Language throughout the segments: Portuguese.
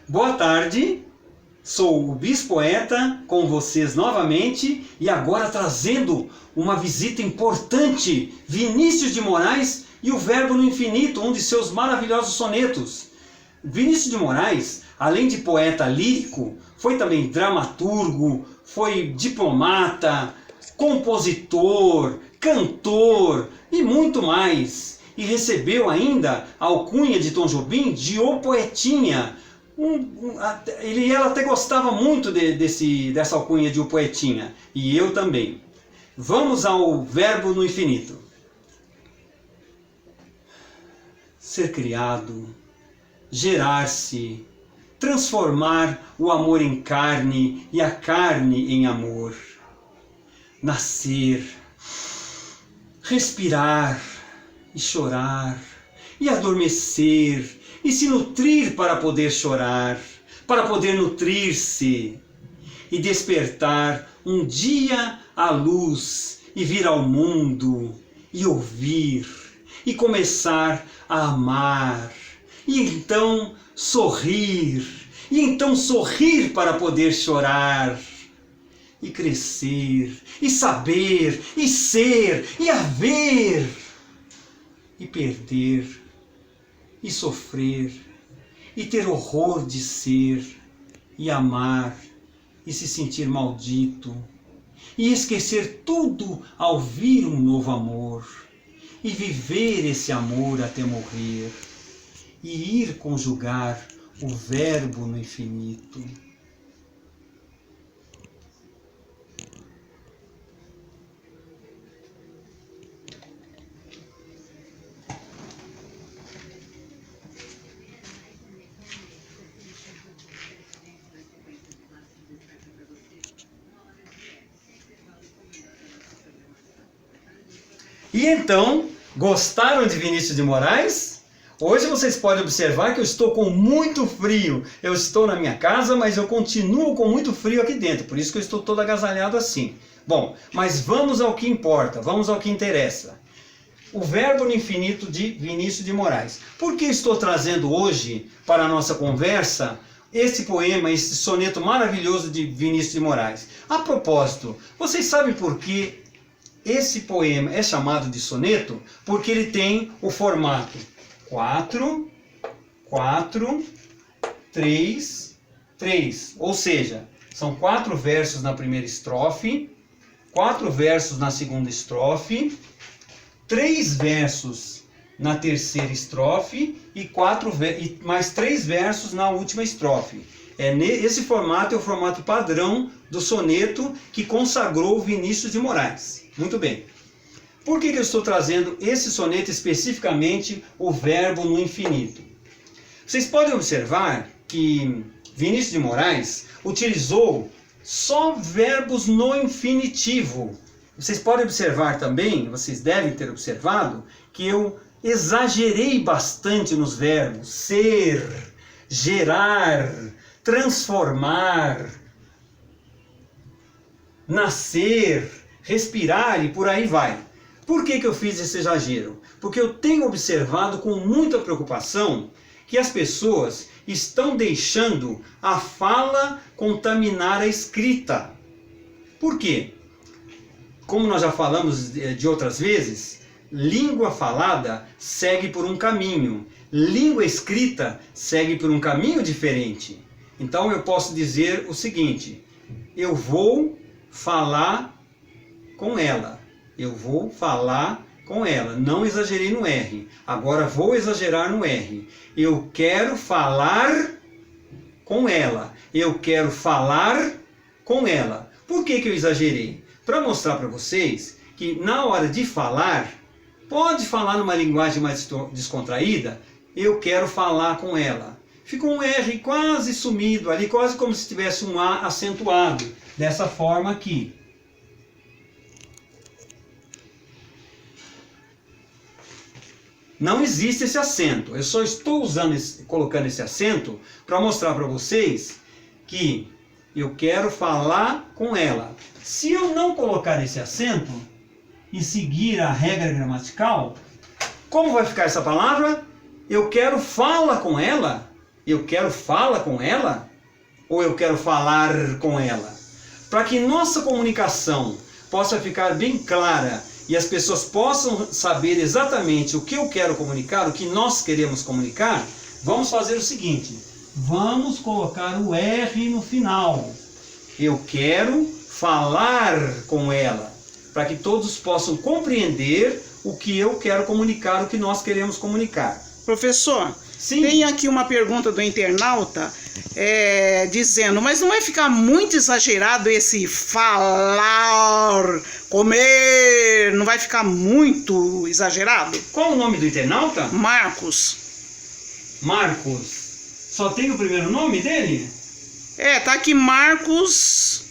Boa tarde, sou o Bispoeta com vocês novamente e agora trazendo uma visita importante, Vinícius de Moraes e o Verbo no Infinito, um de seus maravilhosos sonetos. Vinícius de Moraes, além de poeta lírico, foi também dramaturgo, foi diplomata, compositor, cantor e muito mais. E recebeu ainda a alcunha de Tom Jobim de O Poetinha. Ela até gostava muito dessa alcunha de O Poetinha. E eu também. Vamos ao Verbo no Infinito. Ser criado, gerar-se, transformar o amor em carne e a carne em amor. Nascer, respirar e chorar, e adormecer, e se nutrir para poder chorar, para poder nutrir-se, e despertar um dia à luz, e vir ao mundo, e ouvir, e começar a amar, e então sorrir, para poder chorar, e crescer, e saber, e ser, e haver, e perder, e sofrer, e ter horror de ser, e amar, e se sentir maldito, e esquecer tudo ao vir um novo amor, e viver esse amor até morrer, e ir conjugar o Verbo no infinito. E então, gostaram de Vinícius de Moraes? Hoje vocês podem observar que eu estou com muito frio. Eu estou na minha casa, mas eu continuo com muito frio aqui dentro. Por isso que eu estou todo agasalhado assim. Bom, mas vamos ao que importa, vamos ao que interessa. O Verbo no Infinito de Vinícius de Moraes. Por que estou trazendo hoje para a nossa conversa esse poema, esse soneto maravilhoso de Vinícius de Moraes? A propósito, vocês sabem por que esse poema é chamado de soneto? Porque ele tem o formato 4, 4, 3, 3. Ou seja, são 4 versos na primeira estrofe, 4 versos na segunda estrofe, 3 versos na terceira estrofe e mais 3 versos na última estrofe. Esse formato é o formato padrão do soneto que consagrou Vinícius de Moraes. Muito bem. Por que eu estou trazendo esse soneto especificamente, o Verbo no Infinito? Vocês podem observar que Vinícius de Moraes utilizou só verbos no infinitivo. Vocês podem observar também, vocês devem ter observado, que eu exagerei bastante nos verbos ser, gerar, transformar, nascer, respirar e por aí vai. Por que eu fiz esse exagero? Porque eu tenho observado com muita preocupação que as pessoas estão deixando a fala contaminar a escrita. Por quê? Como nós já falamos de outras vezes, língua falada segue por um caminho, língua escrita segue por um caminho diferente. Então eu posso dizer o seguinte: eu vou falar com ela. Eu vou falar com ela. Não exagerei no R. Agora vou exagerar no R. Eu quero falar com ela. Eu quero falar com ela. Por que eu exagerei? Para mostrar para vocês que na hora de falar, pode falar numa linguagem mais descontraída. Eu quero falar com ela. Ficou um R quase sumido ali, quase como se tivesse um A acentuado. Dessa forma aqui. Não existe esse acento. Eu só estou colocando esse acento para mostrar para vocês que eu quero falar com ela. Se eu não colocar esse acento e seguir a regra gramatical, como vai ficar essa palavra? Eu quero fala com ela. Eu quero fala com ela ou eu quero falar com ela? Para que nossa comunicação possa ficar bem clara e as pessoas possam saber exatamente o que eu quero comunicar, o que nós queremos comunicar, vamos fazer o seguinte: vamos colocar o R no final. Eu quero falar com ela, para que todos possam compreender o que eu quero comunicar, o que nós queremos comunicar. Professor, Sim. Tem aqui uma pergunta do internauta dizendo, mas não vai ficar muito exagerado esse falar, comer, não vai ficar muito exagerado? Qual o nome do internauta? Marcos. Marcos. Só tem o primeiro nome dele? Tá aqui Marcos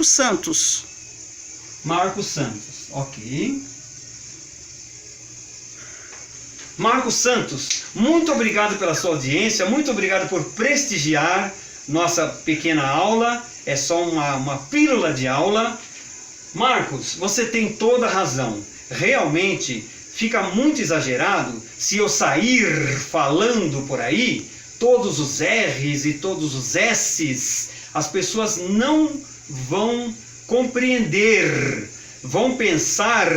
Santos. Marcos Santos, ok. Marcos Santos, muito obrigado pela sua audiência, muito obrigado por prestigiar nossa pequena aula, é só uma pílula de aula. Marcos, você tem toda a razão, realmente fica muito exagerado se eu sair falando por aí, todos os R's e todos os S's, as pessoas não vão compreender, vão pensar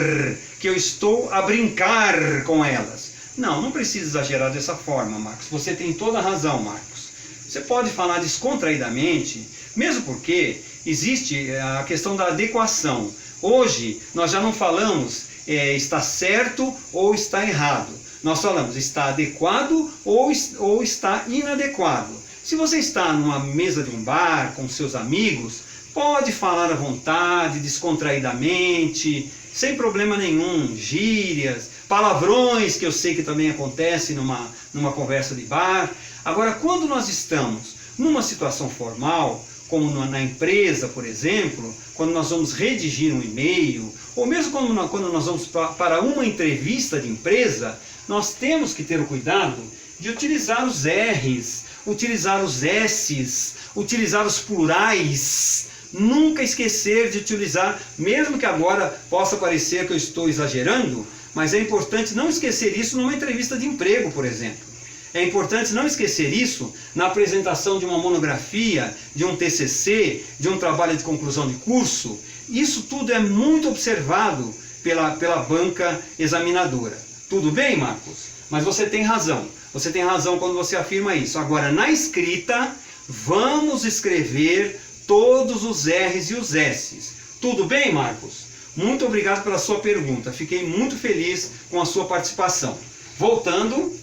que eu estou a brincar com elas. Não precisa exagerar dessa forma, Marcos. Você tem toda a razão, Marcos. Você pode falar descontraidamente, mesmo porque existe a questão da adequação. Hoje, nós já não falamos está certo ou está errado. Nós falamos está adequado ou está inadequado. Se você está numa mesa de um bar com seus amigos, pode falar à vontade, descontraidamente, sem problema nenhum, gírias, palavrões, que eu sei que também acontece numa conversa de bar. Agora, quando nós estamos numa situação formal, como na empresa, por exemplo, quando nós vamos redigir um e-mail, ou mesmo quando nós vamos para uma entrevista de empresa, nós temos que ter o cuidado de utilizar os R's, utilizar os S's, utilizar os plurais. Nunca esquecer de utilizar, mesmo que agora possa parecer que eu estou exagerando, mas é importante não esquecer isso numa entrevista de emprego, por exemplo. É importante não esquecer isso na apresentação de uma monografia, de um TCC, de um trabalho de conclusão de curso. Isso tudo é muito observado pela banca examinadora. Tudo bem, Marcos? Mas você tem razão. Você tem razão quando você afirma isso. Agora, na escrita, vamos escrever todos os R's e os S's. Tudo bem, Marcos? Muito obrigado pela sua pergunta. Fiquei muito feliz com a sua participação. Voltando.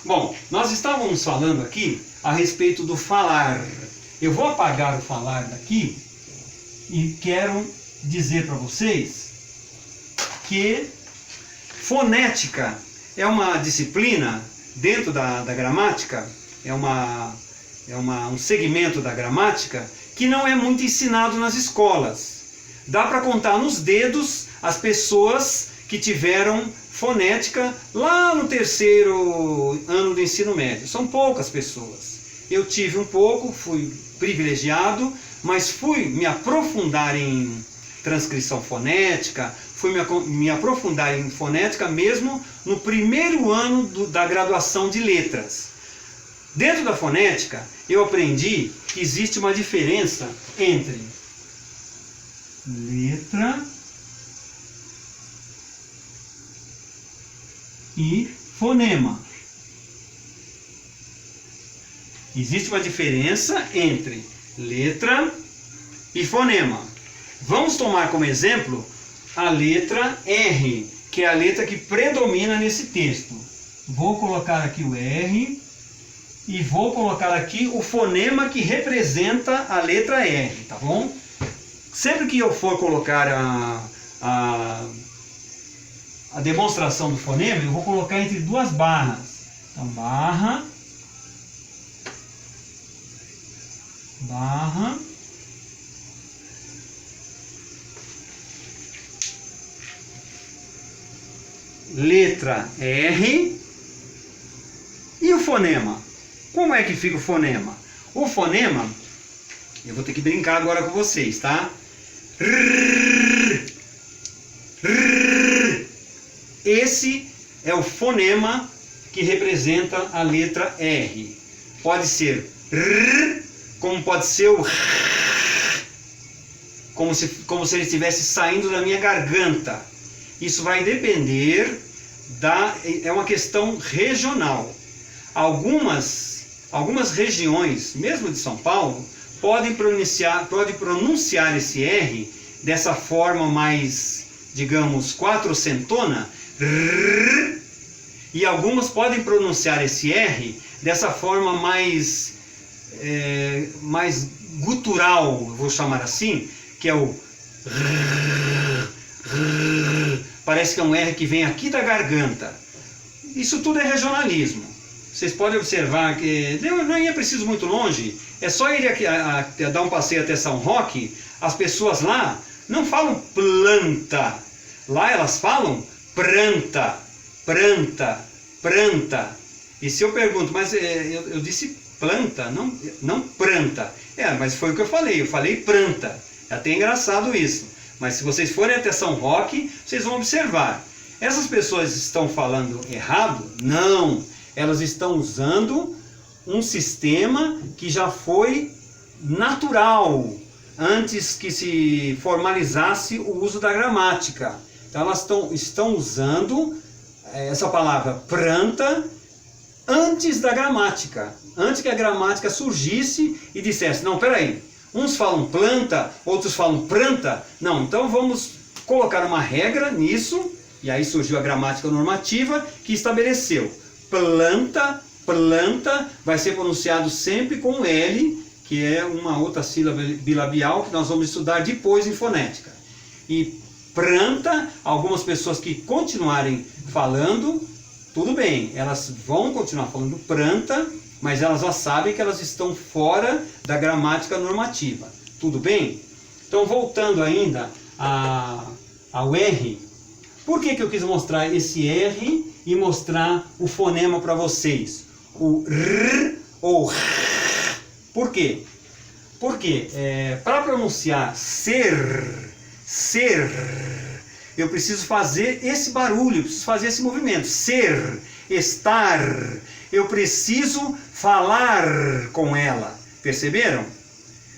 Bom, nós estávamos falando aqui a respeito do falar. Eu vou apagar o falar daqui e quero dizer para vocês que fonética é uma disciplina dentro da gramática, um segmento da gramática que não é muito ensinado nas escolas. Dá para contar nos dedos as pessoas que tiveram fonética lá no 3º ano do ensino médio. São poucas pessoas. Eu tive um pouco, fui privilegiado, mas fui me aprofundar em transcrição fonética, fui me aprofundar em fonética mesmo no 1º ano da graduação de letras. Dentro da fonética, eu aprendi que existe uma diferença entre letra e fonema. Existe uma diferença entre letra e fonema. Vamos tomar como exemplo a letra R, que é a letra que predomina nesse texto. Vou colocar aqui o R e vou colocar aqui o fonema que representa a letra R, tá bom? Sempre que eu for colocar a demonstração do fonema, eu vou colocar entre duas barras. Então, barra, barra, letra R e o fonema. Como é que fica o fonema? O fonema, eu vou ter que brincar agora com vocês, tá? Esse é o fonema que representa a letra R. Pode ser R, como pode ser o R, como se ele estivesse saindo da minha garganta. Isso vai depender é uma questão regional. Algumas regiões, mesmo de São Paulo, podem pronunciar esse R dessa forma mais, digamos, quatrocentona, e algumas podem pronunciar esse R dessa forma mais gutural, vou chamar assim, que é o parece que é um R que vem aqui da garganta. Isso tudo é regionalismo. Vocês podem observar que nem é preciso muito longe, é só ir aqui dar um passeio até São Roque. As pessoas lá não falam planta, lá elas falam pranta, pranta, pranta. E se eu pergunto, mas eu disse planta, não pranta. Mas foi o que eu falei pranta. É até engraçado isso. Mas se vocês forem até São Roque, vocês vão observar. Essas pessoas estão falando errado? Não. Elas estão usando um sistema que já foi natural, antes que se formalizasse o uso da gramática. Então elas estão usando essa palavra pranta antes da gramática, antes que a gramática surgisse e dissesse, não, peraí, uns falam planta, outros falam pranta, não, então vamos colocar uma regra nisso, e aí surgiu a gramática normativa que estabeleceu, planta, planta, vai ser pronunciado sempre com L, que é uma outra sílaba bilabial que nós vamos estudar depois em fonética. E pranta, algumas pessoas que continuarem falando, tudo bem, elas vão continuar falando pranta, mas elas já sabem que elas estão fora da gramática normativa. Tudo bem? Então, voltando ainda ao R, por que eu quis mostrar esse R e mostrar o fonema para vocês? O R ou R. Por quê? Porque para pronunciar ser, eu preciso fazer esse barulho, eu preciso fazer esse movimento. Ser, estar, eu preciso falar com ela. Perceberam?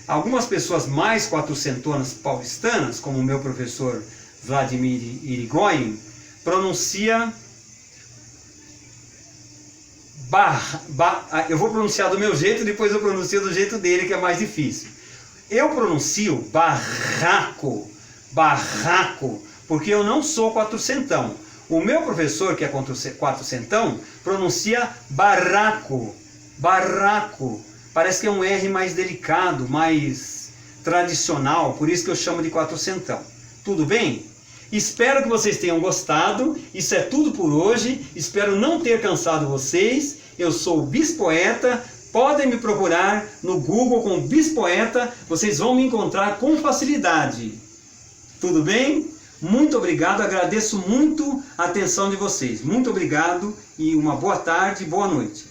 Algumas pessoas mais quatrocentonas paulistanas, como o meu professor Vladimir Irigoyen, pronuncia eu vou pronunciar do meu jeito, depois eu pronuncio do jeito dele, que é mais difícil. Eu pronuncio barraco, barraco, porque eu não sou quatrocentão. O meu professor, que é quatrocentão, pronuncia barraco, barraco. Parece que é um R mais delicado, mais tradicional, por isso que eu chamo de quatrocentão. Tudo bem? Espero que vocês tenham gostado. Isso é tudo por hoje. Espero não ter cansado vocês. Eu sou o Bispoeta. Podem me procurar no Google com Bispoeta. Vocês vão me encontrar com facilidade. Tudo bem? Muito obrigado. Agradeço muito a atenção de vocês. Muito obrigado e uma boa tarde, boa noite.